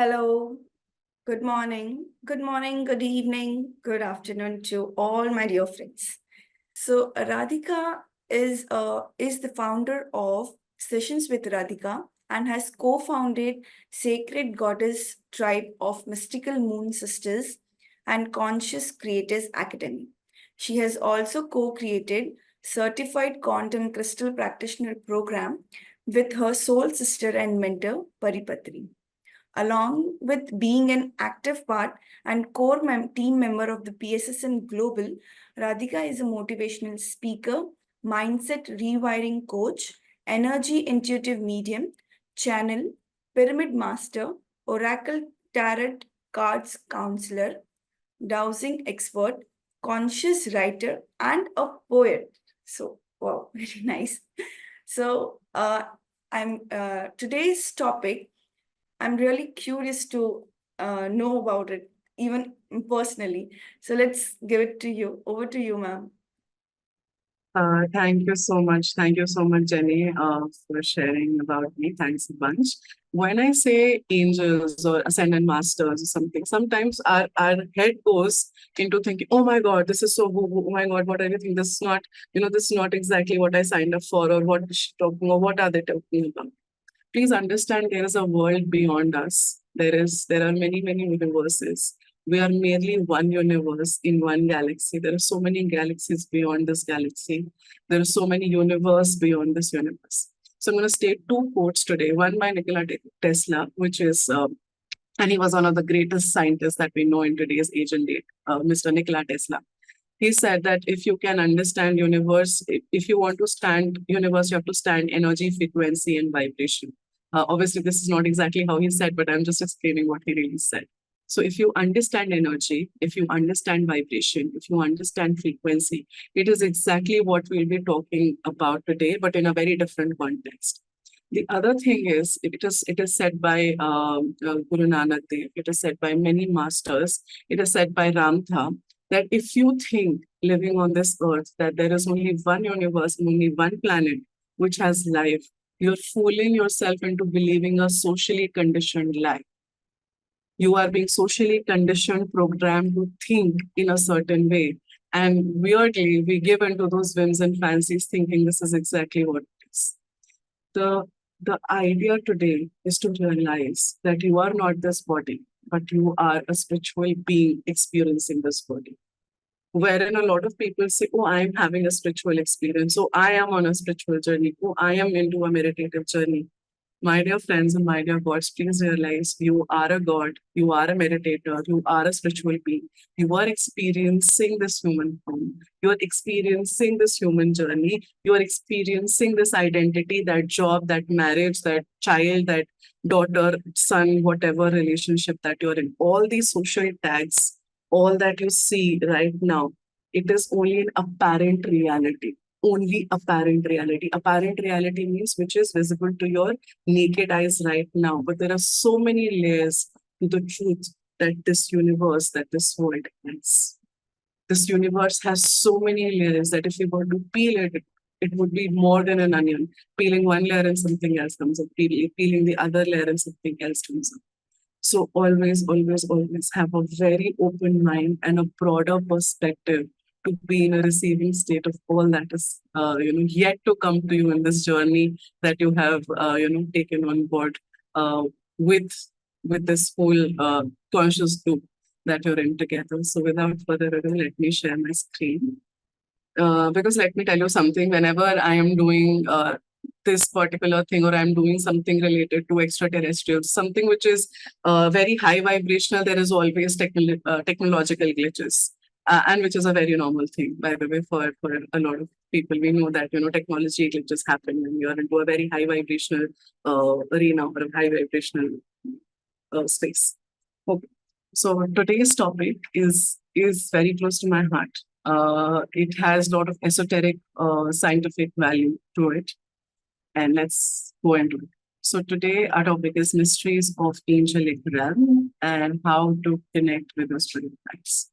Hello, good morning, good evening, good afternoon to all my dear friends. So Radhika is the founder of Sessions with Radhika and has co-founded Sacred Goddess Tribe of Mystical Moon Sisters and Conscious Creators Academy. She has also co-created Certified Quantum Crystal Practitioner Program with her soul sister and mentor Paripatri. Along with being an active part and core team member of the PSSN Global, Radhika is a motivational speaker, mindset rewiring coach, energy intuitive medium, channel, pyramid master, oracle tarot cards counselor, dowsing expert, conscious writer, and a poet. So, wow, very nice. So, I'm today's topic I'm really curious to know about it, even personally. So let's give it to you. Over to you, ma'am. Thank you so much. Thank you so much, Jenny, for sharing about me. Thanks a bunch. When I say angels or ascendant masters or something, sometimes our head goes into thinking, oh my God, this is so, oh my God, what are you thinking? This is not, this is not exactly what I signed up for, or what is she talking, or what are they talking about? Please understand there is a world beyond us. There are many universes. We are merely one universe in one galaxy. There are so many galaxies beyond this galaxy. There are so many universe beyond this universe. So I'm going to state two quotes today. One by Nikola Tesla, which is and he was one of the greatest scientists that we know in today's age and date, Mr. Nikola Tesla. He said that if you can understand universe, if you want to stand universe, you have to stand energy, frequency, and vibration. Obviously, this is not exactly how he said, but I'm just explaining what he really said. So if you understand energy, if you understand vibration, if you understand frequency, it is exactly what we'll be talking about today, but in a very different context. The other thing is, it is said by Guru Nanak Dev, it is said by many masters, it is said by Ramtha, that if you think living on this earth that there is only one universe and only one planet which has life, you're fooling yourself into believing a socially conditioned lie. You are being socially conditioned, programmed to think in a certain way. And weirdly, we give into those whims and fancies thinking this is exactly what it is. The idea today is to realize that you are not this body, but you are a spiritual being experiencing this body. Wherein a lot of people say, oh, I'm having a spiritual experience. So I am on a spiritual journey. Oh, I am into a meditative journey. My dear friends and my dear gods, please realize you are a god, you are a meditator, you are a spiritual being. You are experiencing this human form. You are experiencing this human journey. You are experiencing this identity, that job, that marriage, that child, that daughter, son, whatever relationship that you're in. All these social tags, all that you see right now, it is only an apparent reality. Only apparent reality. Apparent reality means which is visible to your naked eyes right now. But there are so many layers to the truth that this universe, that this world has. This universe has so many layers that if we were to peel it, it would be more than an onion. Peeling one layer and something else comes up. Peeling the other layer and something else comes up. So always have a very open mind and a broader perspective to be in a receiving state of all that is, yet to come to you in this journey that you have, taken on board uh, with with this whole conscious group that you're in together. So without further ado, let me share my screen. Because let me tell you something, whenever I am doing this particular thing or I'm doing something related to extraterrestrials, something which is very high vibrational, there is always technological glitches. And which is a very normal thing, by the way, for a lot of people. We know that, technology glitches happen when you are into a very high vibrational arena or a high vibrational space. Okay. So today's topic is very close to my heart. It has a lot of esoteric scientific value to it, and let's go into it. So today our topic is mysteries of angelic realm and how to connect with the spirit guides.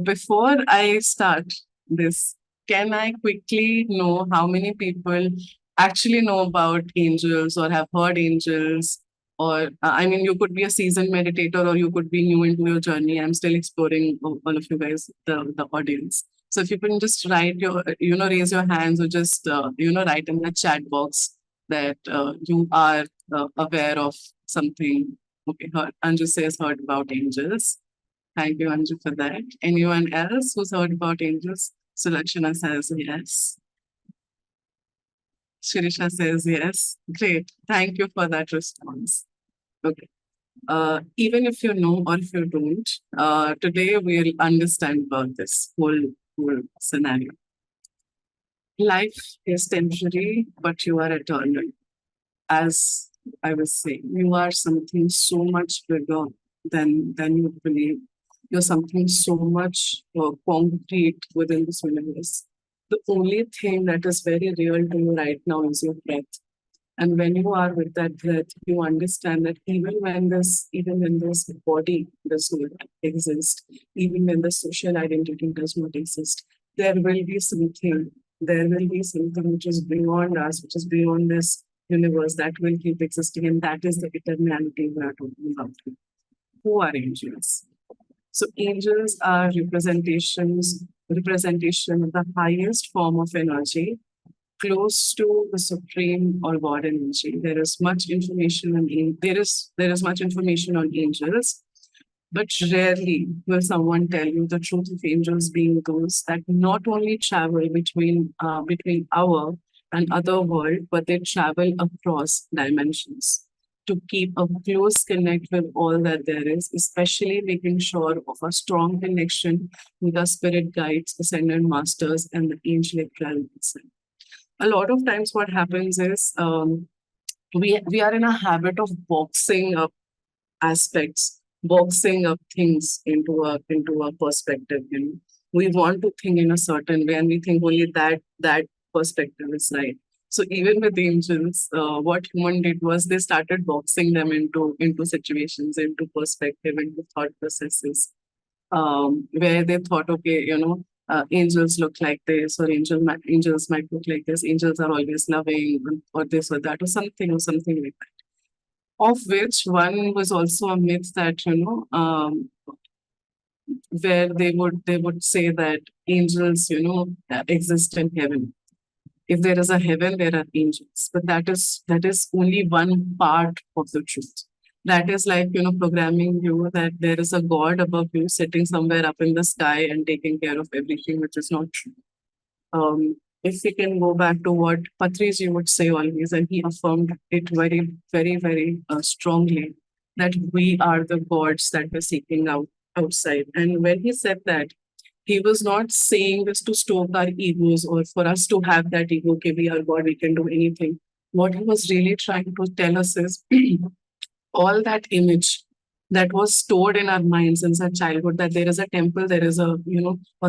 Before I start this, can I quickly know how many people actually know about angels or have heard angels or I mean, you could be a seasoned meditator or you could be new into your journey. I'm still exploring all of you guys, the audience. So if you can just write your, raise your hands or just, write in the chat box that you are aware of something. Okay, Anju says heard about angels. Thank you, Anju, for that. Anyone else who's heard about angels? Sulakshana says yes. Shirisha says yes. Great. Thank you for that response. Okay. Even if you know or if you don't, today we'll understand about this whole scenario. Life is temporary, but you are eternal. As I was saying, you are something so much bigger than you believe. You're something so much concrete within this universe. The only thing that is very real to you right now is your breath. And when you are with that breath, you understand that even when this body does not exist, even when the social identity does not exist, there will be something, there will be something which is beyond us, which is beyond this universe that will keep existing. And that is the eternality we are talking about. Who are angels? So angels are representation of the highest form of energy close to the supreme or God energy. There is much information on there is much information on angels, but rarely will someone tell you the truth of angels being those that not only travel between our and other world, but they travel across dimensions to keep a close connect with all that there is, especially making sure of a strong connection with the spirit guides, ascended masters, and the angelic realm itself. A lot of times what happens is we are in a habit of boxing up aspects, boxing up things into a perspective. We want to think in a certain way, and we think only that perspective is right. So even with angels, what human did was they started boxing them into situations, into perspective, into thought processes, where they thought, okay, angels look like this, or angels might look like this. Angels are always loving, or this or that, or something like that. Of which one was also a myth that where they would say that angels exist in heaven. If there is a heaven, there are angels, but that is only one part of the truth. That is like programming you that there is a god above you sitting somewhere up in the sky and taking care of everything, which is not true. If we can go back to what Patriji would say always, and he affirmed it very, very, very strongly, that we are the gods that we're seeking outside. And when he said that, he was not saying this to stoke our egos or for us to have that ego, okay, we are God, we can do anything. What he was really trying to tell us is all that image that was stored in our minds since our childhood, that there is a temple, there is or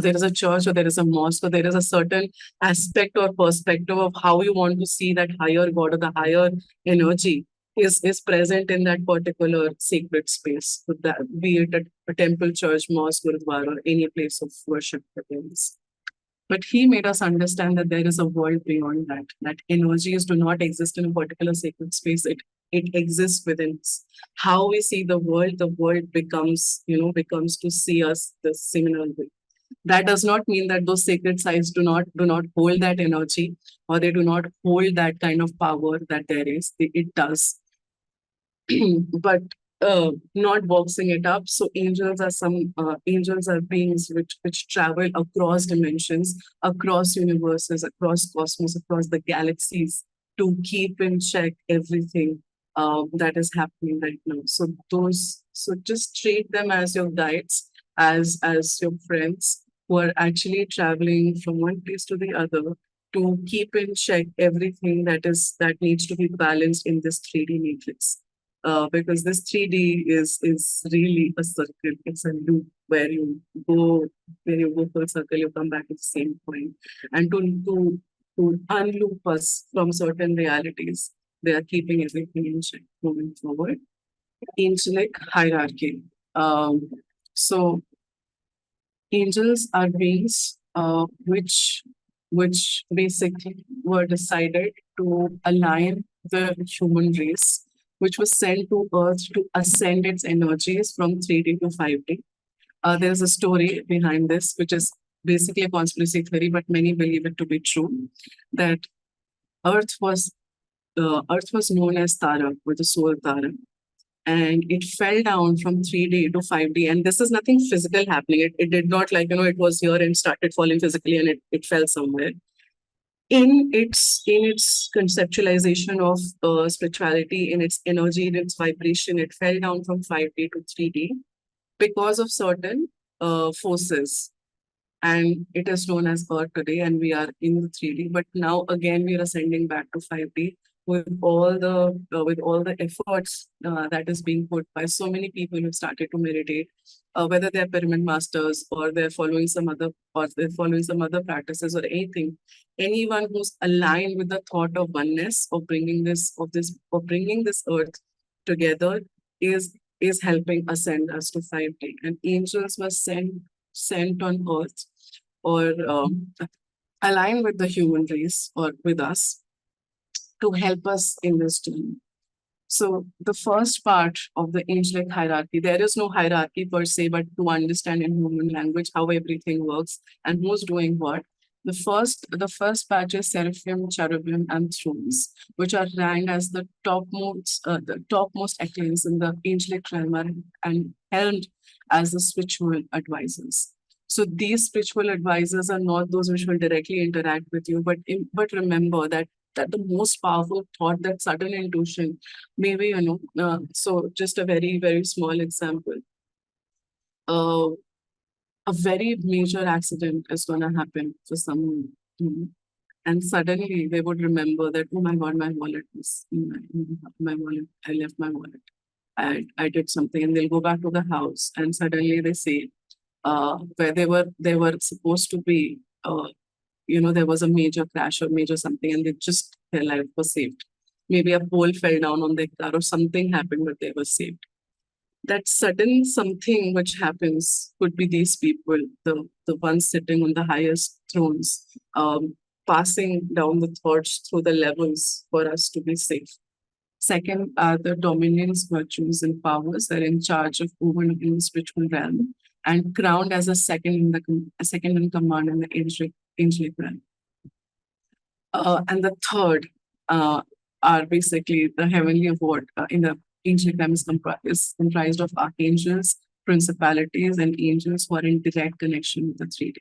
there is a church, or there is a mosque, or there is a certain aspect or perspective of how you want to see that higher God or the higher energy is present in that particular sacred space, be it a temple, church, mosque, gurudwara, or any place of worship that there is. But he made us understand that there is a world beyond that, that energies do not exist in a particular sacred space. It exists within us. How we see the world becomes to see us the similar way. That does not mean that those sacred sites do not hold that energy, or they do not hold that kind of power that there is. It does. But not boxing it up. So angels are beings which travel across dimensions, across universes, across cosmos, across the galaxies to keep in check everything that is happening right now. So just treat them as your guides, as your friends who are actually traveling from one place to the other to keep in check everything that needs to be balanced in this 3D matrix, because this 3D is really a circle. It's a loop where you go for a circle, you come back to the same point. And to unloop us from certain realities, they are keeping everything in check moving forward. Angelic hierarchy. So angels are beings which basically were decided to align the human race which was sent to Earth to ascend its energies from 3D to 5D. There's a story behind this, which is basically a conspiracy theory, but many believe it to be true, that Earth was Earth was known as Tara, with the soul Tara, and it fell down from 3D to 5D. And this is nothing physical happening. It did not, like, it was here and started falling physically and it fell somewhere. In its conceptualization of spirituality, in its energy, in its vibration, it fell down from 5D to 3D because of certain forces, and it is known as Earth today, and we are in the 3D. But now again, we are ascending back to 5D with all the efforts that is being put by so many people who started to meditate, whether they're pyramid masters or they're following some other practices or anything. Anyone who's aligned with the thought of oneness of bringing this earth together is helping ascend us to 5D. And angels were sent on earth or align with the human race or with us to help us in this journey. So the first part of the angelic hierarchy, there is no hierarchy per se, but to understand in human language how everything works and who's doing what. The first batch is seraphim, cherubim, and thrones, which are ranked as the topmost echelons in the angelic realm and held as the spiritual advisors. So these spiritual advisors are not those which will directly interact with you, but remember that the most powerful thought, that sudden intuition, maybe, so just a very, very small example. Uh, a very major accident is going to happen for someone, and suddenly they would remember that, oh my God, my wallet is my wallet. I left my wallet. I did something, and they'll go back to the house, and suddenly they say, where they were supposed to be, there was a major crash or major something, and their life was saved. Maybe a pole fell down on their car or something happened, but they were saved. That sudden something which happens could be these people, the ones sitting on the highest thrones, passing down the thoughts through the levels for us to be safe. Second are the dominions, virtues, and powers that are in charge of movement in the spiritual realm and crowned as a second in command in the angelic realm. And the third are basically the heavenly award in the angelic realm is comprised of archangels, principalities, and angels who are in direct connection with the 3D.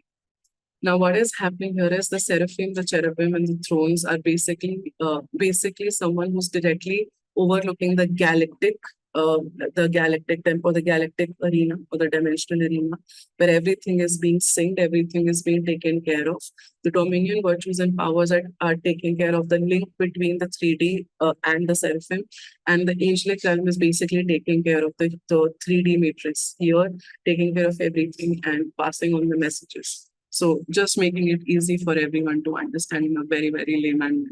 Now, what is happening here is the seraphim, the cherubim, and the thrones are basically someone who's directly overlooking the galactic temple, the galactic arena, or the dimensional arena, where everything is being synced, everything is being taken care of. The dominion, virtues, and powers are taking care of the link between the 3D and the seraphim, and the angelic realm is basically taking care of the 3D matrix here, taking care of everything and passing on the messages. So just making it easy for everyone to understand in a very, very layman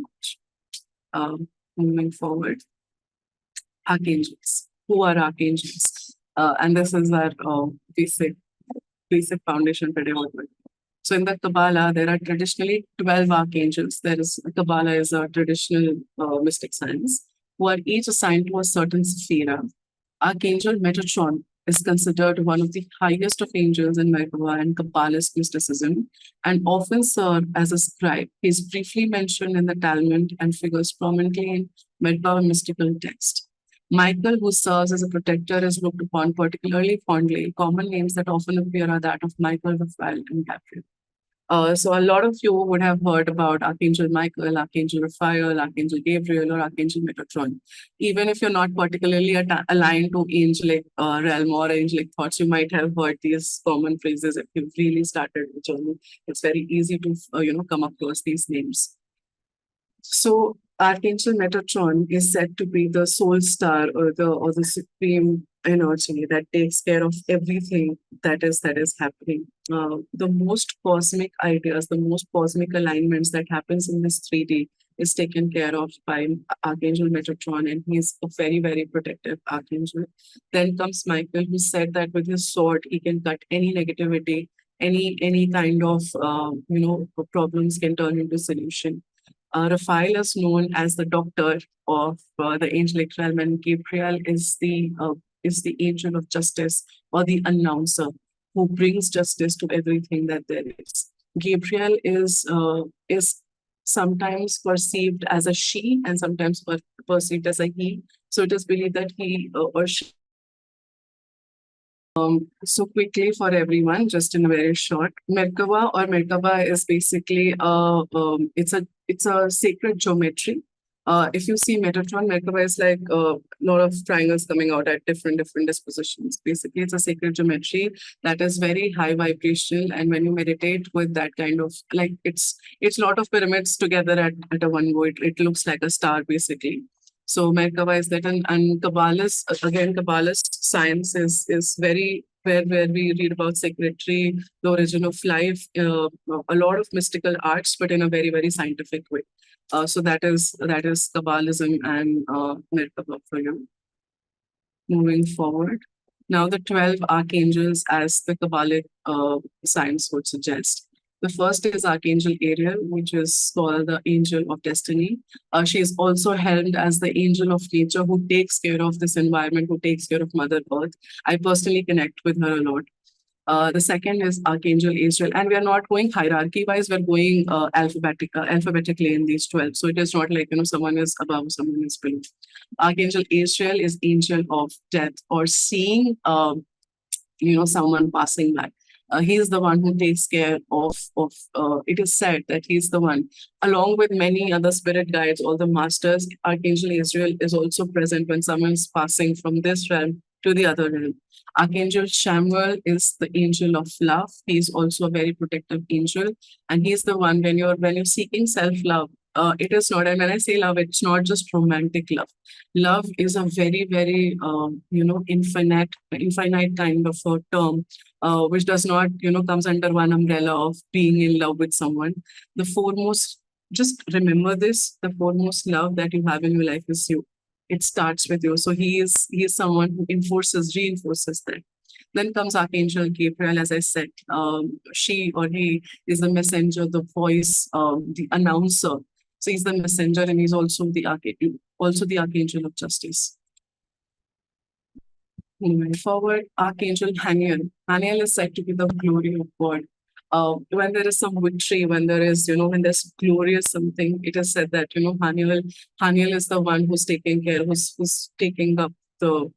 language. Moving forward, archangels. Who are archangels? And this is our basic foundation pedagogy. So in the Kabbalah, there are traditionally 12 archangels. Kabbalah is a traditional mystic science, who are each assigned to a certain sephira. Archangel Metatron is considered one of the highest of angels in Merkaba and Kabbalist mysticism, and often served as a scribe. He is briefly mentioned in the Talmud and figures prominently in Merkaba mystical text. Michael, who serves as a protector, is looked upon particularly fondly. Common names that often appear are that of Michael, Raphael, and Gabriel. So a lot of you would have heard about Archangel Michael, Archangel Raphael, Archangel Gabriel, or Archangel Metatron. Even if you're not particularly aligned to angelic realm or angelic thoughts, you might have heard these common phrases. If you've really started the journey, it's very easy to come across these names. So Archangel Metatron is said to be the soul star or the supreme energy that takes care of everything that is happening. The most cosmic ideas, the most cosmic alignments that happens in this 3D is taken care of by Archangel Metatron, and he's a very, very protective archangel. Then comes Michael, who said that with his sword he can cut any negativity, any kind of problems can turn into solution. Raphael is known as the doctor of the angelic realm, and Gabriel is the angel of justice or the announcer who brings justice to everything that there is. Gabriel is sometimes perceived as a she and sometimes perceived as a he. So it is believed that he or she. So quickly for everyone, just in a very short, Merkaba or Merkaba is basically it's a sacred geometry. If you see Metatron, Merkaba is like a lot of triangles coming out at different dispositions. Basically, it's a sacred geometry that is very high vibrational, and when you meditate with that kind of like it's a lot of pyramids together at a one go. It looks like a star basically. So Merkaba is that, and Kabbalist, again, Kabbalist science is very where we read about secretary, the origin of life, a lot of mystical arts, but in a very scientific way. So that is Kabbalism and Merkaba for you. Moving forward, now the 12 archangels, as the Kabbalic science would suggest. The first is Archangel Ariel, which is called the angel of destiny. She is also held as the angel of nature who takes care of this environment, who takes care of Mother Earth. I personally connect with her a lot. The second is Archangel Israel, and we are not going hierarchy wise, we're going alphabetically in these 12. So it is not like, someone is above, someone is below. Archangel Israel is angel of death or seeing, someone passing by. He is the one who takes care of it is said that he's the one, along with many other spirit guides, all the masters. Archangel Israel is also present when someone is passing from this realm to the other realm. Archangel Samuel is the angel of love. He is also a very protective angel, and he's the one when you're seeking self-love. It is not, and when I say love, it's not just romantic love. Love is a very infinite kind of a term, which does not comes under one umbrella of being in love with someone. The foremost, just remember this: the foremost love that you have in your life is you. It starts with you. So he is someone who reinforces that. Then comes Archangel Gabriel, as I said. She or he is the messenger, the voice, the announcer. So he's the messenger, and he's also the archangel of justice. Moving forward, Archangel Haniel. Haniel is said to be the glory of God. When there is some victory, when there's glorious something, it is said that, Haniel is the one who's taking care, who's taking up the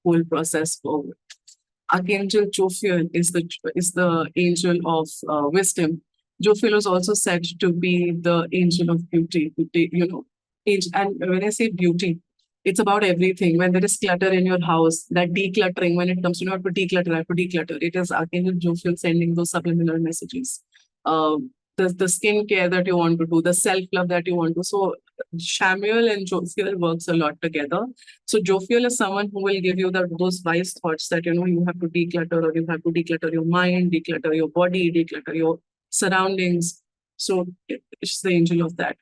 whole process forward. Archangel Jophiel is the angel of wisdom. Jophiel is also said to be the angel of beauty. And when I say beauty, it's about everything. When there is clutter in your house, that decluttering, when it comes to not to declutter, I have to declutter. It is Archangel Jophiel sending those subliminal messages. The skincare that you want to do, the self-love that you want to. So Samuel and Jophiel works a lot together. So Jophiel is someone who will give you those wise thoughts that, you have to declutter, or you have to declutter your mind, declutter your body, declutter your surroundings. So it's the angel of that.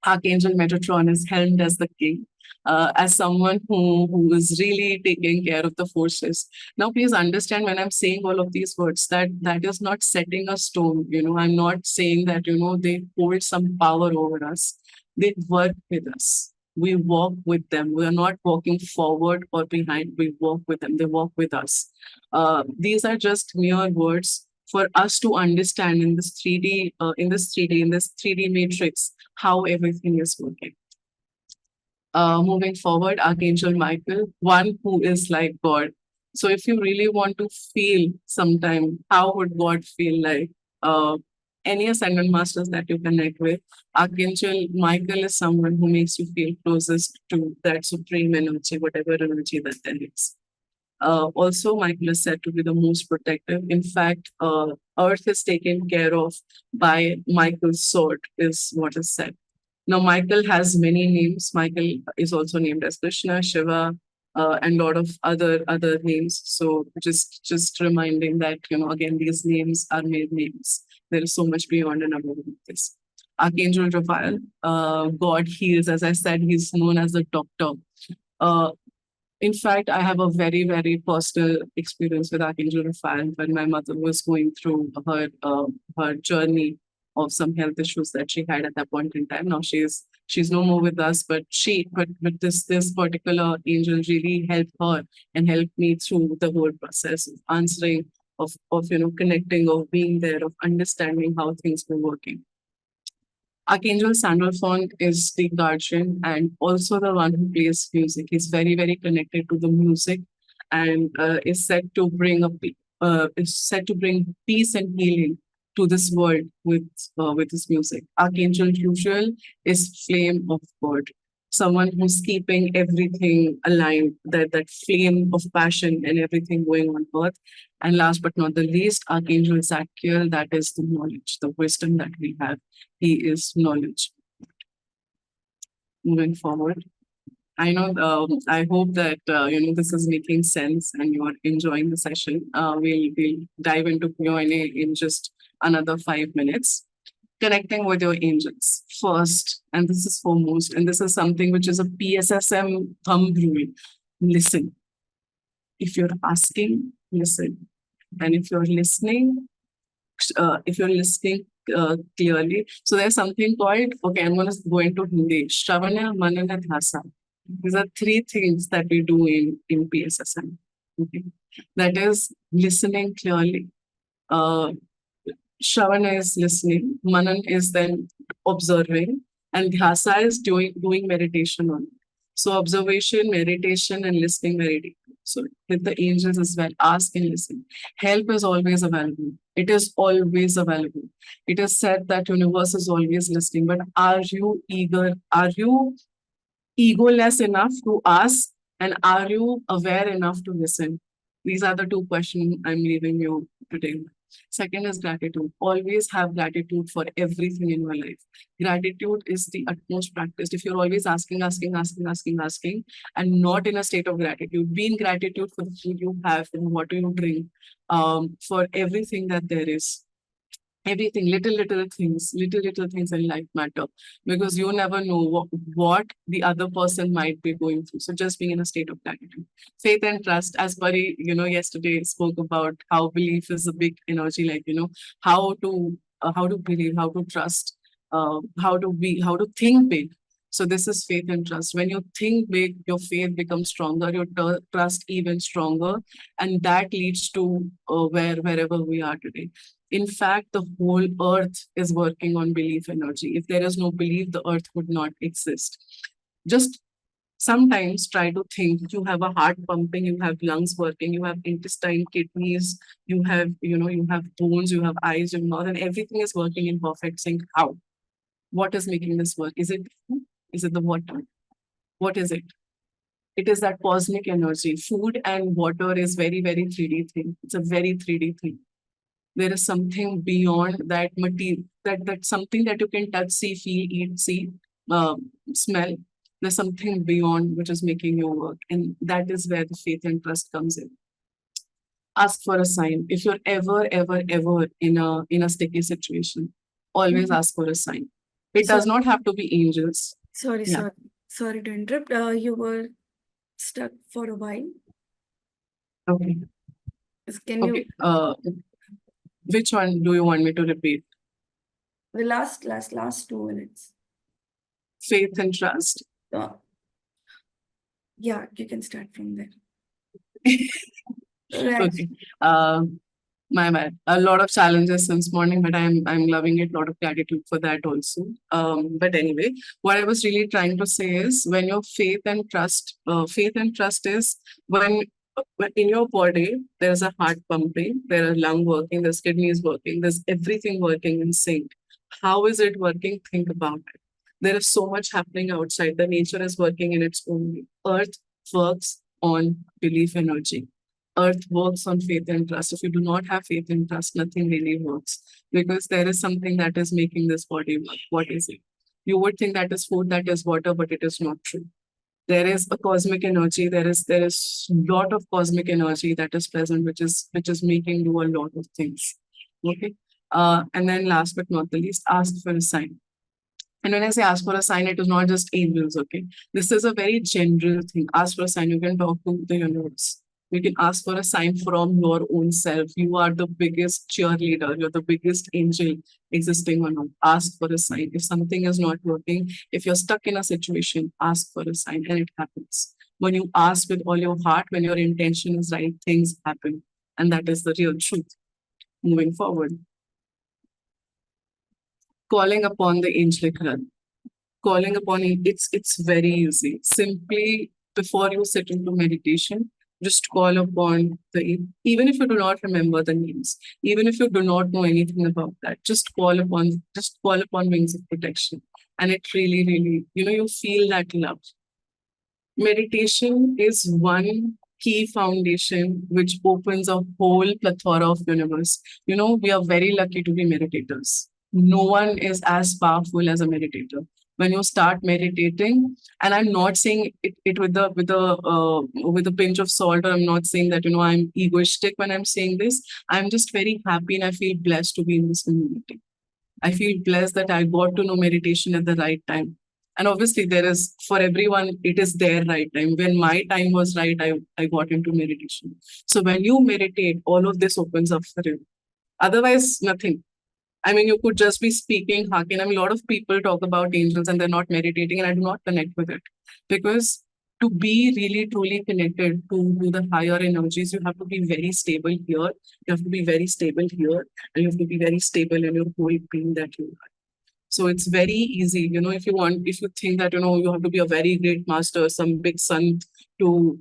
Archangel Metatron is helmed as the king, as someone who is really taking care of the forces. Now, please understand, when I'm saying all of these words, that is not setting a stone. I'm not saying that, they hold some power over us. They work with us. We walk with them. We are not walking forward or behind. We walk with them. They walk with us. These are just mere words for us to understand in this 3D matrix, how everything is working. Moving forward, Archangel Michael, one who is like God. So if you really want to feel sometime, how would God feel like? Any ascendant masters that you connect with, Archangel Michael is someone who makes you feel closest to that supreme energy, whatever energy that there is. Also, Michael is said to be the most protective. In fact, Earth is taken care of by Michael's sword, is what is said. Now, Michael has many names. Michael is also named as Krishna, Shiva, and a lot of other names. So just reminding that, again, these names are made names. There is so much beyond and above this. Archangel Raphael, God heals. As I said, he's known as the doctor. In fact, I have a very personal experience with Archangel Raphael when my mother was going through her journey of some health issues that she had at that point in time. Now she's no more with us, but this particular angel really helped her and helped me through the whole process of answering, of connecting, of being there, of understanding how things were working. Archangel Sandalphon is the guardian and also the one who plays music. He's very, very connected to the music, and is said to bring peace and healing to this world with his music. Archangel Usual is flame of God, someone who's keeping everything aligned, that flame of passion and everything going on earth. And last but not the least, Archangel Zadkiel, that is the knowledge, the wisdom that we have. He is knowledge. Moving forward, I know. I hope that this is making sense and you are enjoying the session. We'll dive into Q&A in just another 5 minutes. Connecting with your angels first, and this is foremost, and this is something which is a PSSM thumb rule. Listen. If you're asking, listen, and if you're listening, clearly. So there's something called, okay, I'm going to go into Hindi. Shravana, Manana, Dhasa. These are three things that we do in PSSM. Okay? That is listening clearly. Shravana is listening. Manan is then observing. And Dhyasa is doing meditation on it. So observation, meditation, and listening meditation. So with the angels as well, ask and listen. Help is always available. It is always available. It is said that universe is always listening. But are you eager? Are you egoless enough to ask? And are you aware enough to listen? These are the two questions I'm leaving you today. Second is gratitude. Always have gratitude for everything in your life. Gratitude is the utmost practice. If you're always asking, and not in a state of gratitude, be in gratitude for the food you have and what you drink, for everything that there is. Everything, little things in life matter, because you never know what the other person might be going through. So just being in a state of gratitude. Faith and trust, as Pari, yesterday spoke about how belief is a big energy, like, how to believe, how to trust, how to think big. So this is faith and trust. When you think big, your faith becomes stronger, your trust even stronger, and that leads to wherever we are today. In fact, the whole earth is working on belief energy. If there is no belief, the earth would not exist. Just sometimes try to think. You have a heart pumping, you have lungs working, you have intestine, kidneys, you have bones, you have eyes, you have mouth, and everything is working in perfect sync. How? What is making this work? Is it food? Is it the water? What is it? It is that cosmic energy. Food and water is very, very 3D thing. It's a very 3D thing. There is something beyond that material, that something that you can touch, see, feel, eat, see, smell. There's something beyond which is making your work, and that is where the faith and trust comes in. Ask for a sign. If you're ever in a sticky situation, always ask for a sign. It does not have to be angels. Sorry to interrupt. You were stuck for a while. Okay. Can you? Which one do you want me to repeat? The last 2 minutes. Faith and trust. Yeah, you can start from there. Right. Okay. My bad. A lot of challenges since morning, but I'm loving it. A lot of gratitude for that also. But anyway, what I was really trying to say is, when your faith and trust is when in your body there's a heart pumping, there are lung working, there's kidneys working, there's everything working in sync. How is it working? Think about it. There is so much happening outside. The nature is working in its own way. Earth works on belief energy. Earth works on faith and trust. If you do not have faith and trust, nothing really works, because there is something that is making this body work. What is it? You would think that is food, that is water, but it is not true. There is a cosmic energy. There is lot of cosmic energy that is present, which is making do a lot of things. Okay. And then last but not the least, ask for a sign. And when I say ask for a sign, it is not just angels. Okay. This is a very general thing. Ask for a sign. You can talk to the universe. You can ask for a sign from your own self. You are the biggest cheerleader. You're the biggest angel existing on earth. Ask for a sign. If something is not working, if you're stuck in a situation, ask for a sign and it happens. When you ask with all your heart, when your intention is right, things happen. And that is the real truth. Moving forward, calling upon the angelic realm. Calling upon it, it's very easy. Simply before you sit into meditation, just call upon the, even if you do not remember the names, even if you do not know anything about that, just call upon wings of protection. And it really, really, you feel that love. Meditation is one key foundation which opens a whole plethora of universe. We are very lucky to be meditators. No one is as powerful as a meditator. When you start meditating, and I'm not saying it with a pinch of salt, or I'm not saying that I'm egoistic when I'm saying this. I'm just very happy and I feel blessed to be in this community. I feel blessed that I got to know meditation at the right time. And obviously, there is, for everyone, it is their right time. When my time was right, I got into meditation. So when you meditate, all of this opens up for you. Otherwise, nothing. I mean, you could just be speaking Hakin. I mean, a lot of people talk about angels and they're not meditating, and I do not connect with it. Because to be really truly connected to the higher energies, you have to be very stable here. You have to be very stable here, and you have to be very stable in your whole being that you are. So it's very easy, if you think that, you have to be a very great master, some big sun to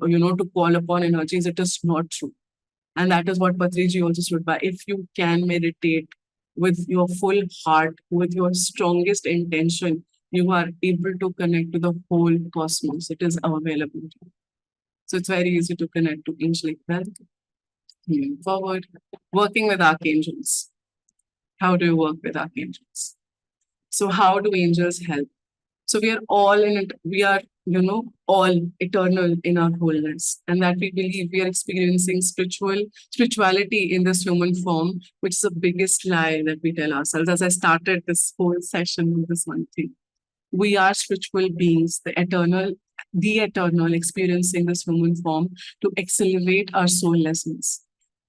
call upon energies, it is not true. And that is what Patriji also stood by. If you can meditate with your full heart, with your strongest intention, you are able to connect to the whole cosmos. It is available to you. So it's very easy to connect to angelic wealth. Moving forward, working with archangels. How do you work with archangels? So how do angels help? So we are all in it. We are, all eternal in our wholeness. And that we believe we are experiencing spirituality in this human form, which is the biggest lie that we tell ourselves. As I started this whole session with this one thing. We are spiritual beings, the eternal, experiencing this human form to accelerate our soul lessons.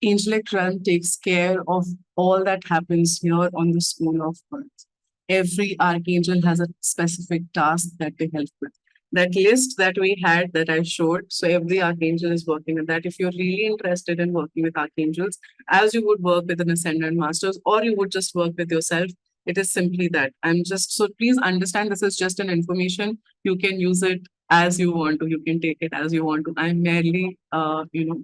Angelic realm takes care of all that happens here on the school of earth. Every archangel has a specific task that they help with. That list that we had that I showed, so every archangel is working on that. If you're really interested in working with archangels, as you would work with an ascendant masters, or you would just work with yourself, it is simply that. So please understand this is just an information. You can use it as you want to. You can take it as you want to. I'm merely,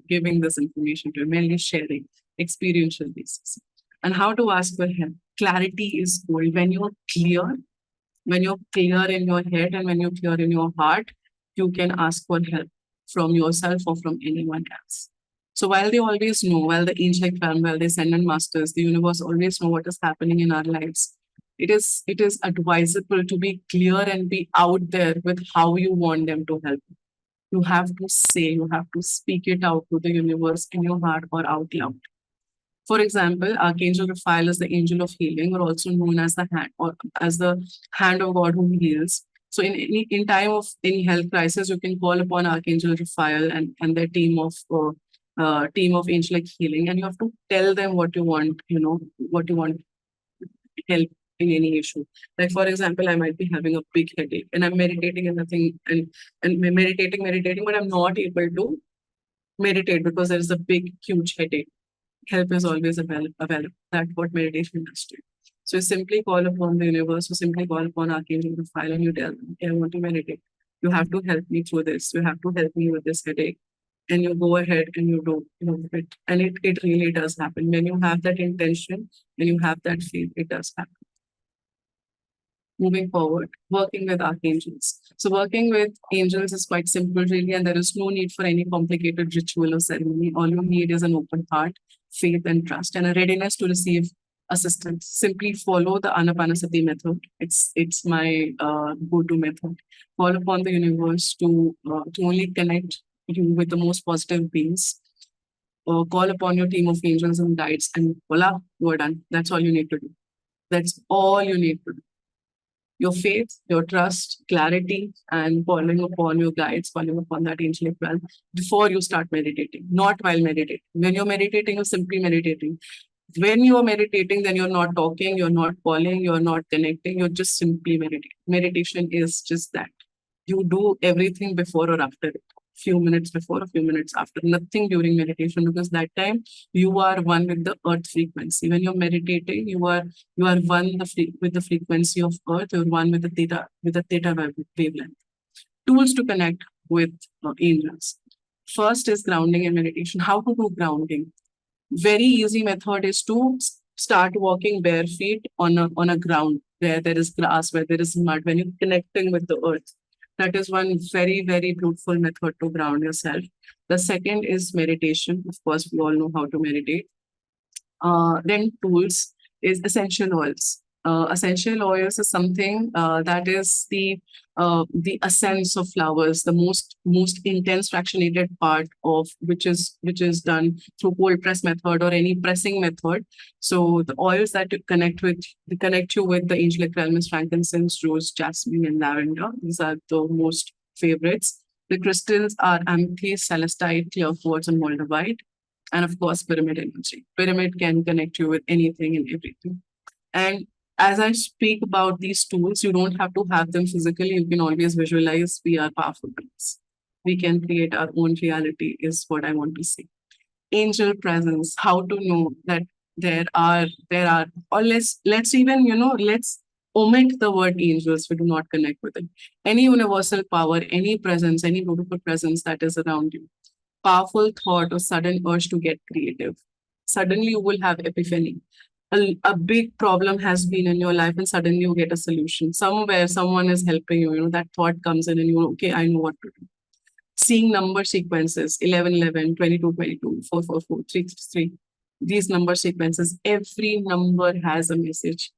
giving this information to you, merely sharing experiential basis. And how to ask for help. Clarity is gold. When you're clear in your head and when you're clear in your heart, you can ask for help from yourself or from anyone else. So while they always know, while the angelic realm, while the ascendant masters, the universe always know what is happening in our lives, it is advisable to be clear and be out there with how you want them to help. You have to say, you have to speak it out to the universe in your heart or out loud. For example, Archangel Raphael is the angel of healing, or also known as the hand, or as the hand of God who heals. So in time of any health crisis, you can call upon Archangel Raphael and their team of angelic healing, and you have to tell them what you want, what you want help in any issue. Like for example, I might be having a big headache and I'm meditating and nothing and meditating, but I'm not able to meditate because there is a big, huge headache. Help is always available. That's what meditation does to you. So you simply call upon the universe, you simply call upon Archangel Raphael and you tell them, okay, I want to meditate. You have to help me through this. You have to help me with this headache. And you go ahead and you do it. And it really does happen. When you have that intention, when you have that faith, it does happen. Moving forward, working with archangels. So working with angels is quite simple really, and there is no need for any complicated ritual or ceremony. All you need is an open heart, faith and trust, and a readiness to receive assistance. Simply follow the Anapanasati method. It's my go-to method. Call upon the universe to only connect you with the most positive beings. Call upon your team of angels and guides, and voila, you are done. That's all you need to do. That's all you need to do. your faith, your trust, clarity, and calling upon your guides, calling upon that angelic realm before you start meditating, not while meditating. When you're meditating, you're simply meditating. When you're meditating, then you're not talking, you're not calling, you're not connecting, you're just simply meditating. Meditation is just that. You do everything before or after it. Few minutes before, a few minutes after. Nothing during meditation, because that time you are one with the earth frequency. When you're meditating, you are one with the frequency of earth. You're one with the theta wavelength. Tools to connect with angels. First is grounding and meditation. How to do grounding? Very easy method is to start walking bare feet on a ground where there is grass, where there is mud, when you're connecting with the earth. That is one very, very beautiful method to ground yourself. The second is meditation. Of course, we all know how to meditate. Then tools is essential oils. Essential oils is something that is the essence of flowers, the most intense fractionated part of which is done through cold press method or any pressing method. So the oils that you connect you with the angelic realm is frankincense, rose, jasmine, and lavender. These are the most favorites. The crystals are amethyst, celestite, clear quartz, and moldavite. And of course, pyramid energy. Pyramid can connect you with anything and everything. And as I speak about these tools, you don't have to have them physically. You can always visualize we are powerful beings. We can create our own reality, is what I want to say. Angel presence, how to know that there are, or let's even, let's omit the word angels. We do not connect with it. Any universal power, any presence, any beautiful presence that is around you, powerful thought or sudden urge to get creative. Suddenly you will have epiphany. A big problem has been in your life and suddenly you get a solution. Somewhere someone is helping you, that thought comes in and okay, I know what to do. Seeing number sequences, 11, 11, 22, 22, 4, 4, 4, 3, 3. These number sequences, every number has a message.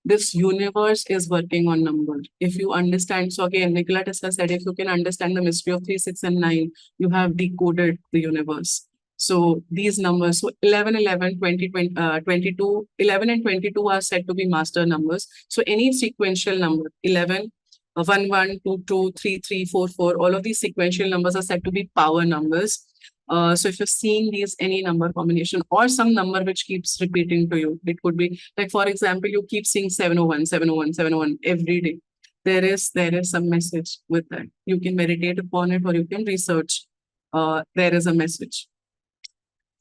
This universe is working on numbers. If you understand, so again, Nikola Tesla said, if you can understand the mystery of 3, 6, and 9, you have decoded the universe. So these numbers, so 11, 11, 20, 20 22, 11 and 22 are said to be master numbers. So any sequential number, 11, 1, 1, 2, 2, 3, 3, 4, 4, all of these sequential numbers are said to be power numbers. So if you're seeing these, any number combination or some number which keeps repeating to you, it could be like, for example, you keep seeing 701, 701, 701 every day. There is some message with that. You can meditate upon it or you can research. There is a message.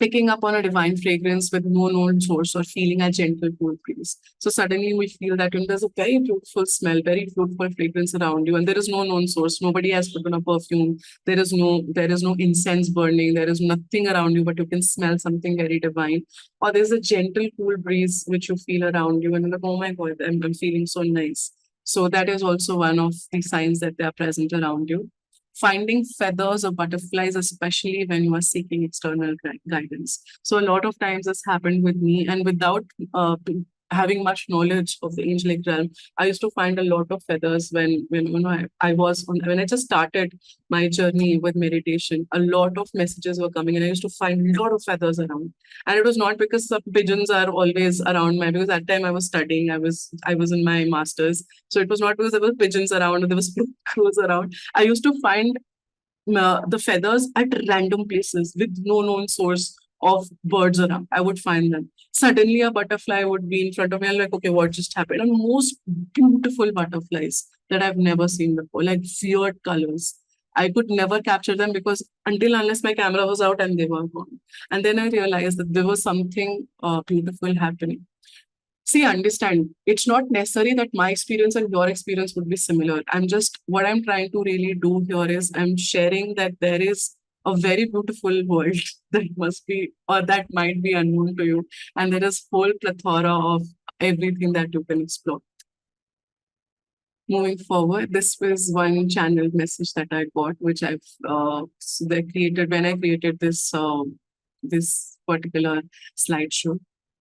Picking up on a divine fragrance with no known source or feeling a gentle cool breeze. So suddenly we feel that there's a very beautiful smell, very beautiful fragrance around you, and there is no known source. Nobody has put on a perfume. There is no incense burning. There is nothing around you, but you can smell something very divine. Or there's a gentle cool breeze which you feel around you, and you're like, oh my God, I'm feeling so nice. So that is also one of the signs that they are present around you. Finding feathers or butterflies, especially when you are seeking external guidance. So a lot of times this happened with me, and without having much knowledge of the angelic realm, I used to find a lot of feathers when I just started my journey with meditation. A lot of messages were coming, and I used to find a lot of feathers around. And it was not because some pigeons are always around because that time I was studying, I was in my masters, so it was not because there were pigeons around or there was crows around. I used to find the feathers at random places with no known source of birds around. I would find them. Suddenly, a butterfly would be in front of me. I'm like, okay, what just happened? And most beautiful butterflies that I've never seen before, like weird colors. I could never capture them because unless my camera was out and they were gone. And then I realized that there was something beautiful happening. See, understand, it's not necessary that my experience and your experience would be similar. What I'm trying to really do here is I'm sharing that there is a very beautiful world that must be, or that might be unknown to you. And there is whole plethora of everything that you can explore. Moving forward, this was one channeled message that I got, which they created when I created this particular slideshow.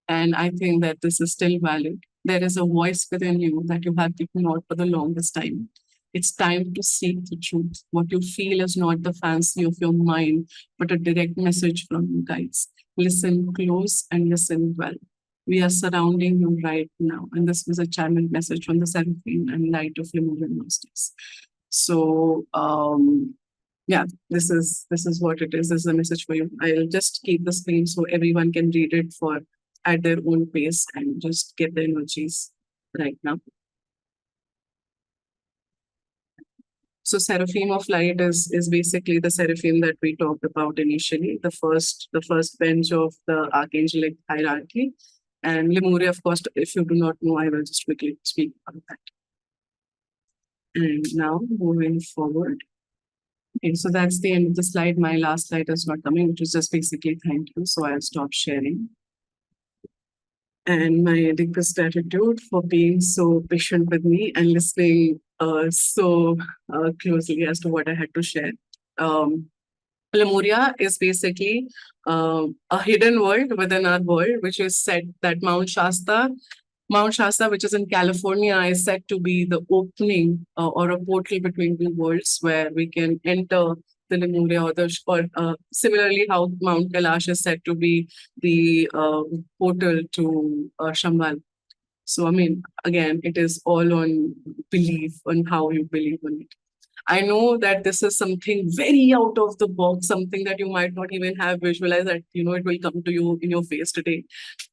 And I think that this is still valid. There is a voice within you that you have ignored for the longest time. It's time to seek the truth. What you feel is not the fancy of your mind, but a direct message from your guides. Listen close and listen well. we are surrounding you right now. And this was a channeled message from the Seraphim and Light of Lemurian Masters. So yeah, this is what it is. This is a message for you. I'll just keep the screen so everyone can read it for at their own pace and just get the energies right now. So Seraphim of Light is basically the seraphim that we talked about initially, the first bench of the archangelic hierarchy. And Lemuria, of course, if you do not know, I will just quickly speak about that. And now moving forward. Okay, so that's the end of the slide. My last slide is not coming, which is just basically thank you. So I'll stop sharing. And my deepest gratitude for being so patient with me and listening so closely as to what I had to share. Lemuria is basically a hidden world within our world, which is said that Mount Shasta, which is in California, is said to be the opening or a portal between two worlds where we can enter the Lemuria or similarly how Mount Kailash is said to be the portal to Shambhala. So, I mean, again, it is all on belief, on how you believe in it. I know that this is something very out of the box, something that you might not even have visualized that, it will come to you in your face today.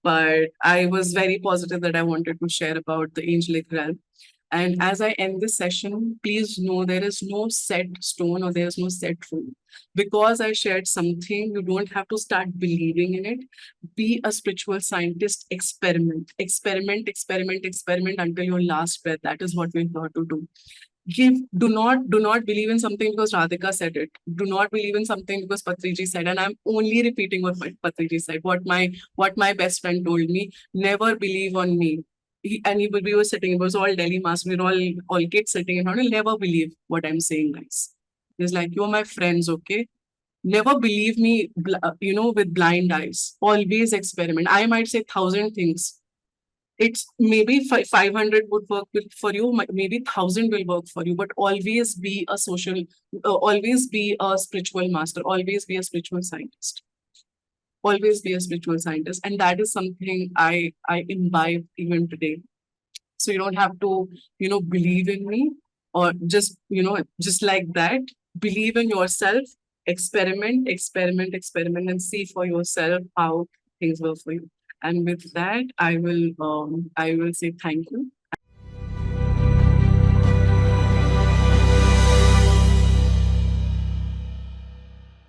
But I was very positive that I wanted to share about the angelic realm. And as I end this session, please know there is no set stone or there is no set rule. Because I shared something, you don't have to start believing in it. Be a spiritual scientist, experiment until your last breath. That is what we're here to do. Do not believe in something because Radhika said it. Do not believe in something because Patriji said. And I'm only repeating what Patriji said, what my best friend told me. Never believe on me. We were sitting, it was all Delhi mass, we were all kids sitting in front. He'll never believe what I'm saying, guys. He's like, you're my friends, okay? Never believe me, with blind eyes. Always experiment. I might say 1,000 things. It's maybe 500 would work for you, maybe 1,000 will work for you, but always be always be a spiritual master, always be a spiritual scientist. Always be a spiritual scientist. And that is something I imbibe even today. So you don't have to, believe in me or just like that. Believe in yourself, experiment, and see for yourself how things work for you. And with that, I will say thank you.